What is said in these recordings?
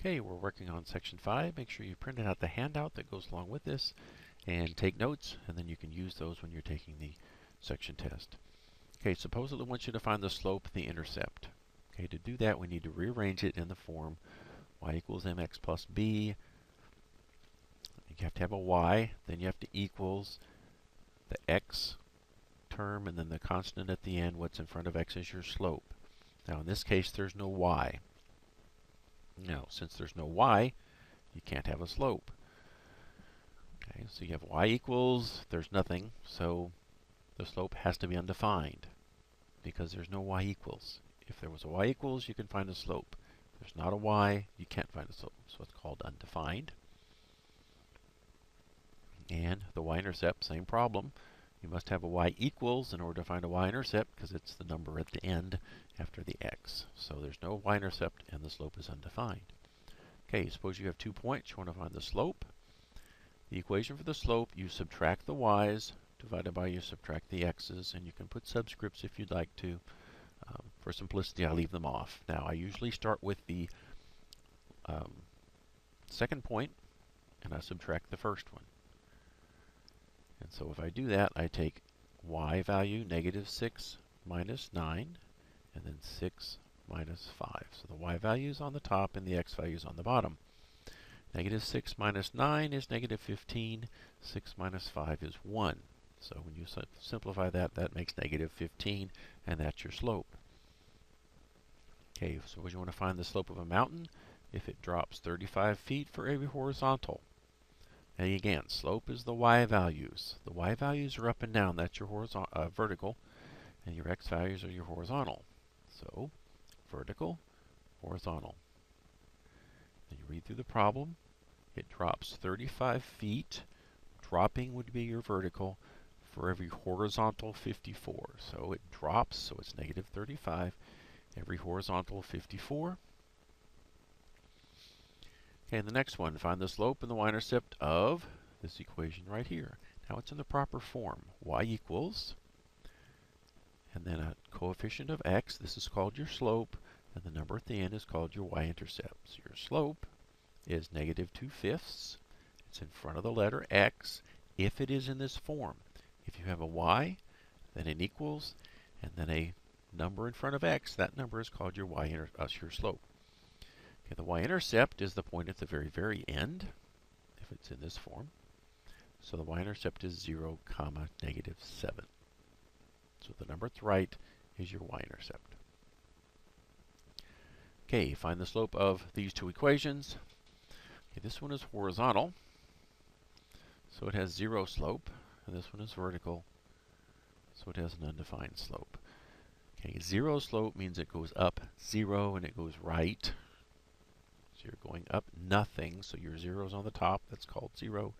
Okay, we're working on section 5. Make sure you printed out the handout that goes along with this and take notes, and then you can use those when you're taking the section test. Okay, suppose it wants you to find the slope and the intercept. Okay, to do that we need to rearrange it in the form y equals mx plus b. You have to have a y, then you have to equals the x term and then the constant at the end. What's in front of x is your slope. Now in this case there's no y. Now since there's no y, you can't have a slope. Okay, so you have y equals, there's nothing, so the slope has to be undefined because there's no y equals. If there was a y equals, you can find a slope. If there's not a y, you can't find a slope, so it's called undefined. And the y-intercept, same problem. You must have a y equals in order to find a y-intercept because it's the number at the end after the x. So there's no y-intercept and the slope is undefined. Okay, suppose you have 2 points. You want to find the slope. The equation for the slope, you subtract the y's, divided by you subtract the x's, and you can put subscripts if you'd like to. For simplicity, I leave them off. Now, I usually start with the second point, and I subtract the first one. And so if I do that, I take y value, negative 6 minus 9, and then 6 minus 5. So the y value is on the top and the x value is on the bottom. Negative 6 minus 9 is negative 15. 6 minus 5 is 1. So when you simplify that, that makes negative 15, and that's your slope. Okay, so you want to find the slope of a mountain if it drops 35 feet for every horizontal. And again, slope is the y values. The y values are up and down. That's your vertical, and your x values are your horizontal. So vertical, horizontal. Then you read through the problem. It drops 35 feet. Dropping would be your vertical for every horizontal 54. So it drops, so it's negative 35. Every horizontal 54. Okay, and the next one, find the slope and the y-intercept of this equation right here. Now it's in the proper form. Y equals, and then a coefficient of x. This is called your slope, and the number at the end is called your y-intercept. So your slope is negative 2/5. It's in front of the letter x if it is in this form. If you have a y, then it equals, and then a number in front of x, that number is called your your slope. Okay, the y-intercept is the point at the very, very end, if it's in this form. So the y-intercept is 0, negative 7. So the number at the right is your y-intercept. Okay, find the slope of these two equations. Okay, this one is horizontal, so it has 0 slope, and this one is vertical, so it has an undefined slope. Okay, 0 slope means it goes up 0 and it goes right. So you're going up nothing, so your 0 is on the top, that's called 0.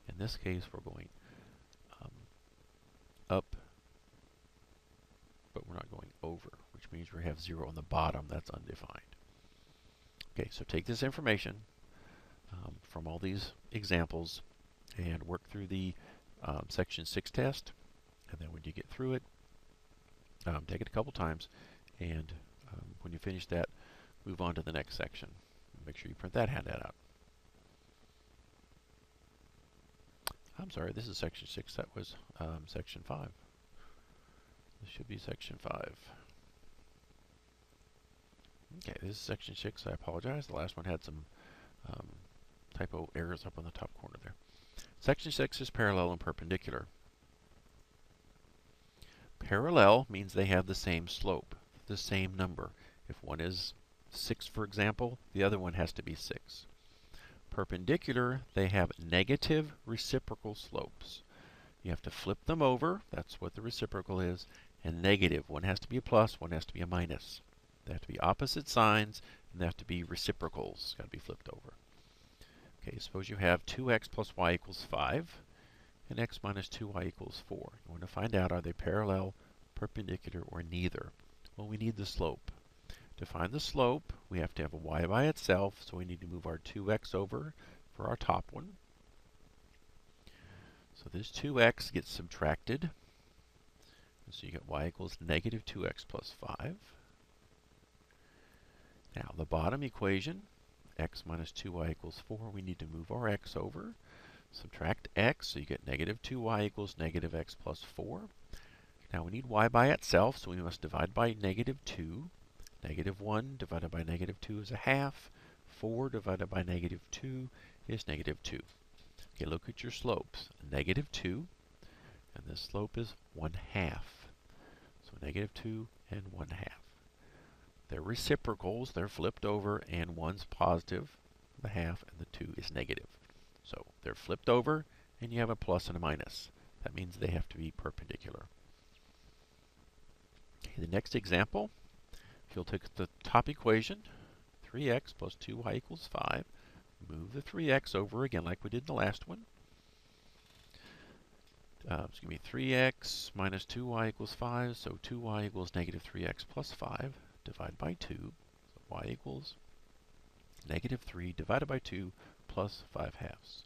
In this case, we're going up, but we're not going over, which means we have 0 on the bottom, that's undefined. Okay, so take this information from all these examples and work through the section 6 test, and then when you get through it, take it a couple times, and when you finish that, move on to the next section. Make sure you print that handout out. I'm sorry, this is section 6. That was section 5. This should be section 5. Okay, this is section 6. I apologize. The last one had some typo errors up on the top corner there. Section 6 is parallel and perpendicular. Parallel means they have the same slope, the same number. If one is 6, for example, the other one has to be 6. Perpendicular, they have negative reciprocal slopes. You have to flip them over, that's what the reciprocal is, and negative. One has to be a plus, one has to be a minus. They have to be opposite signs, and they have to be reciprocals. Got to be flipped over. Okay, suppose you have 2x plus y equals 5, and x minus 2y equals 4. You want to find out, are they parallel, perpendicular, or neither? Well, we need the slope. To find the slope, we have to have a y by itself, so we need to move our 2x over for our top one. So this 2x gets subtracted, and so you get y equals negative 2x plus 5. Now the bottom equation, x minus 2y equals 4. We need to move our x over. Subtract x, so you get negative 2y equals negative x plus 4. Now we need y by itself, so we must divide by negative 2. Negative 1 divided by negative 2 is a half. 4 divided by negative 2 is negative 2. Okay, look at your slopes. Negative 2, and this slope is 1/2. So negative 2 and 1/2. They're reciprocals, they're flipped over, and one's positive, the half, and the 2 is negative. So they're flipped over, and you have a plus and a minus. That means they have to be perpendicular. Okay, the next example, if you'll take the top equation, 3x plus 2y equals 5, move the 3x over again like we did in the last one. 3x minus 2y equals 5, so 2y equals negative 3x plus 5. Divide by 2, so y equals negative 3 divided by 2 plus 5/2.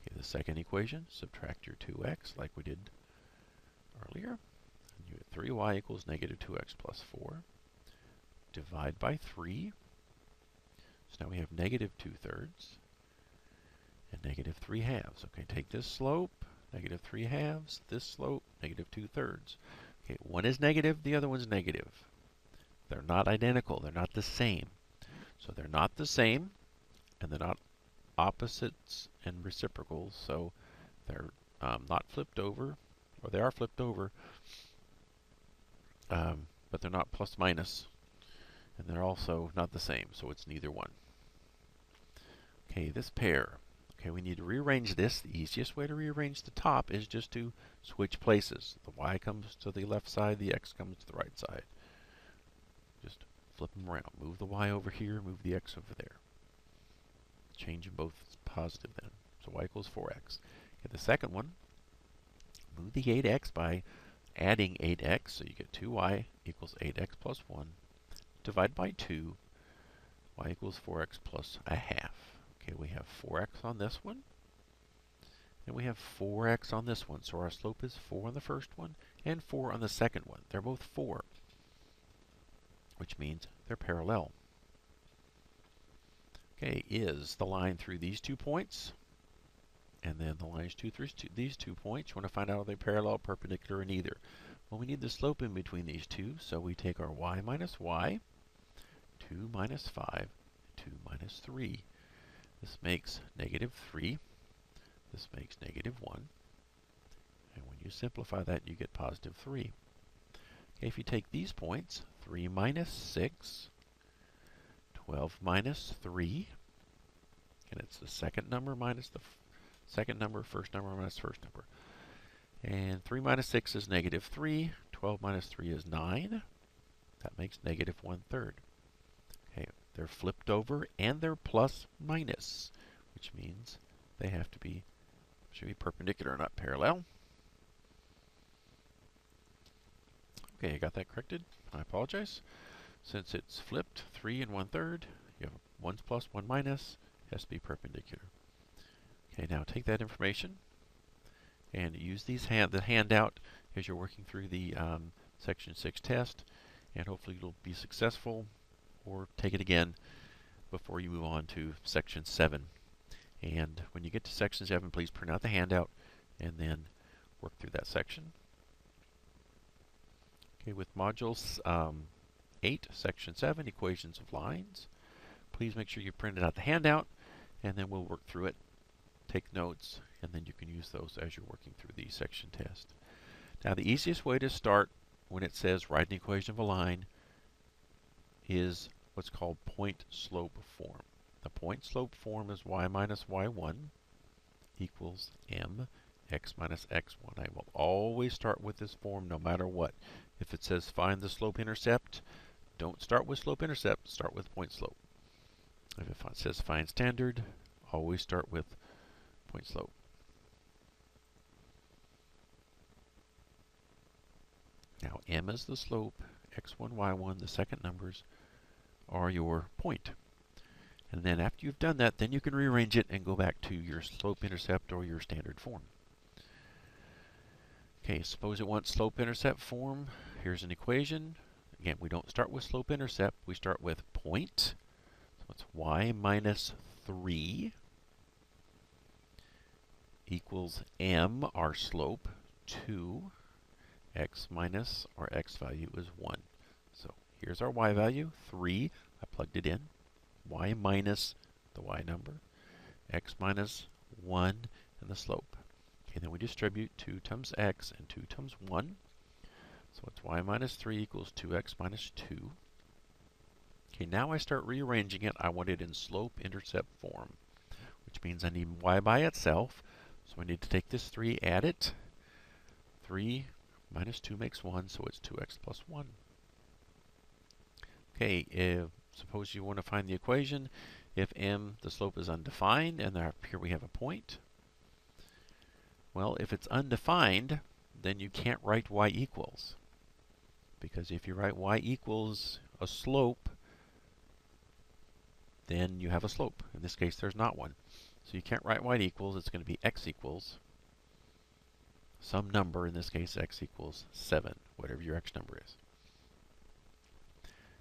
Okay, the second equation, subtract your 2x like we did earlier. And you get 3y equals negative 2x plus 4. Divide by 3. So now we have negative 2/3 and negative 3/2. Okay, take this slope, negative 3/2, this slope, negative 2/3. Okay, one is negative, the other one's negative. They're not identical, they're not the same. So they're not the same, and they're not opposites and reciprocals, so they're not flipped over, or they are flipped over, but they're not plus minus, and they're also not the same, so it's neither one. Okay, this pair. Okay, we need to rearrange this. The easiest way to rearrange the top is just to switch places. The y comes to the left side, the x comes to the right side. Just flip them around. Move the y over here, move the x over there. Change them both positive then. So y equals 4x. Okay, the second one, move the 8x by adding 8x, so you get 2y equals 8x plus 1. Divide by 2, y equals 4x plus a half. Okay, we have 4x on this one, and we have 4x on this one. So our slope is 4 on the first one and 4 on the second one. They're both 4, which means they're parallel. Okay, is the line through these 2 points, and then the lines through these 2 points. You want to find out if they're parallel, perpendicular, or neither. Well, we need the slope in between these two, so we take our y minus y, 2 minus 5, 2 minus 3. This makes negative 3. This makes negative 1. And when you simplify that, you get positive 3. Okay, if you take these points, 3 minus 6, 12 minus 3, and it's the second number minus the second number, first number minus first number. And 3 minus 6 is negative 3. 12 minus 3 is 9. That makes negative 1/3. Okay, they're flipped over and they're plus minus, which means they have to be, should be perpendicular, not parallel. Okay, I got that corrected. I apologize. Since it's flipped, 3 and 1/3, you have 1 plus, 1 minus, it has to be perpendicular. Okay, now take that information and use the handout as you're working through the Section 6 test, and hopefully you'll be successful, or take it again before you move on to Section 7. And when you get to Section 7, please print out the handout and then work through that section. Okay, with Modules 8, Section 7, Equations of Lines, please make sure you printed out the handout, and then we'll work through it, take notes, and then you can use those as you're working through the section test. Now, the easiest way to start when it says write an equation of a line is what's called point-slope form. The point-slope form is y minus y1 equals mx minus x1. I will always start with this form no matter what. If it says find the slope-intercept, don't start with slope-intercept, start with point-slope. If it says find standard, always start with point-slope. Now m is the slope, x1, y1, the second numbers are your point. And then after you've done that, then you can rearrange it and go back to your slope-intercept or your standard form. Okay, suppose it wants slope-intercept form. Here's an equation. Again, we don't start with slope-intercept, we start with point. So it's y minus 3 equals m, our slope, 2. X minus our x value is 1. So here's our y value, 3. I plugged it in. Y minus the y number. X minus 1 and the slope. Okay, then we distribute 2 times x and 2 times 1. So it's y minus 3 equals 2x minus 2. Okay, now I start rearranging it. I want it in slope-intercept form, which means I need y by itself. So I need to take this 3, add it. 3 minus 2 makes 1, so it's 2x plus 1. Okay, suppose you want to find the equation. If m, the slope is undefined, and up here we have a point. Well, if it's undefined, then you can't write y equals. Because if you write y equals a slope, then you have a slope. In this case, there's not one. So you can't write y equals. It's going to be x equals some number, in this case x equals 7, whatever your x number is.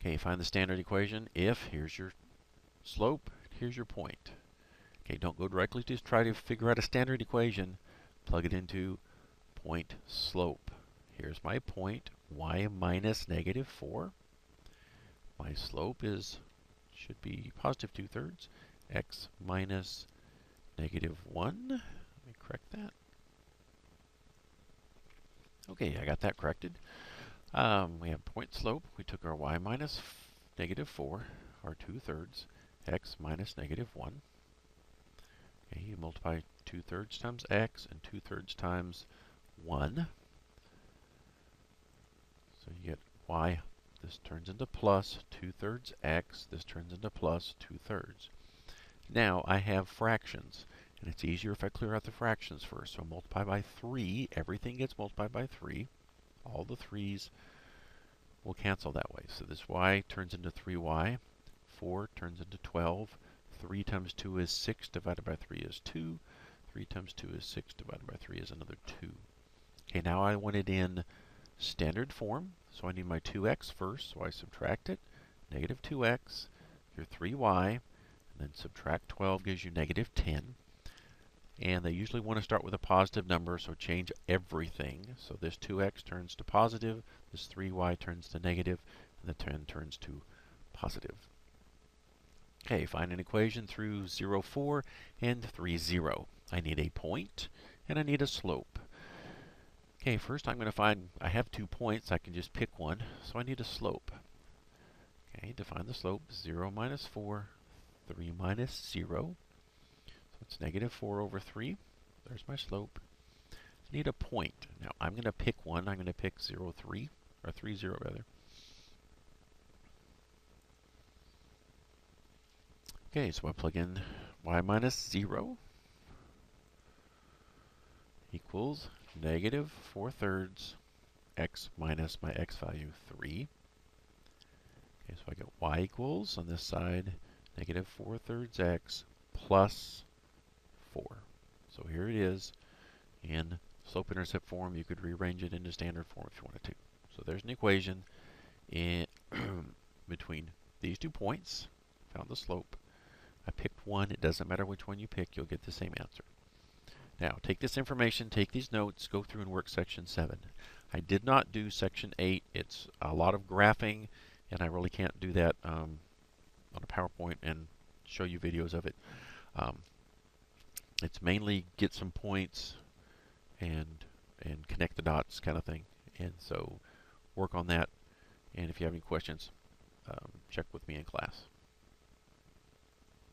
Okay, find the standard equation. If, here's your slope, here's your point. Okay, don't go directly to try to figure out a standard equation. Plug it into point slope. Here's my point, y minus negative 4. My slope should be positive 2/3, x minus negative 1. Let me correct that. Okay, I got that corrected. We have point slope. We took our y minus negative 4, our 2/3, x minus negative 1. Okay, you multiply 2/3 times x and 2/3 times 1. So you get y. This turns into plus 2/3 x. This turns into plus 2/3. Now I have fractions, and it's easier if I clear out the fractions first. So multiply by 3. Everything gets multiplied by 3. All the 3's will cancel that way. So this y turns into 3y. 4 turns into 12. 3 times 2 is 6, divided by 3 is 2. 3 times 2 is 6, divided by 3 is another 2. Okay, now I want it in standard form. So I need my 2x first, so I subtract it. Negative 2x, your 3y, and then subtract 12 gives you negative 10. And they usually want to start with a positive number, so change everything. So this 2x turns to positive, this 3y turns to negative, and the 10 turns to positive. Okay, find an equation through 0, 4 and 3, 0. I need a point, and I need a slope. Okay, first I'm going to find, I have 2 points, I can just pick one, so I need a slope. Okay, define the slope, 0 minus 4, 3 minus 0. So it's negative 4 over 3. There's my slope. I need a point. Now I'm going to pick one. I'm going to pick 0, 3, or 3, 0 rather. Okay, so I plug in y minus 0 equals negative 4/3 x minus my x value 3. Okay, so I get y equals, on this side, negative 4/3 x plus 4. So here it is in slope-intercept form. You could rearrange it into standard form if you wanted to. So there's an equation in between these 2 points. Found the slope. I picked one. It doesn't matter which one you pick. You'll get the same answer. Now, take this information, take these notes, go through and work section 7. I did not do section 8. It's a lot of graphing, and I really can't do that on a PowerPoint and show you videos of it. It's mainly get some points and connect the dots kind of thing. And so work on that. And if you have any questions, check with me in class.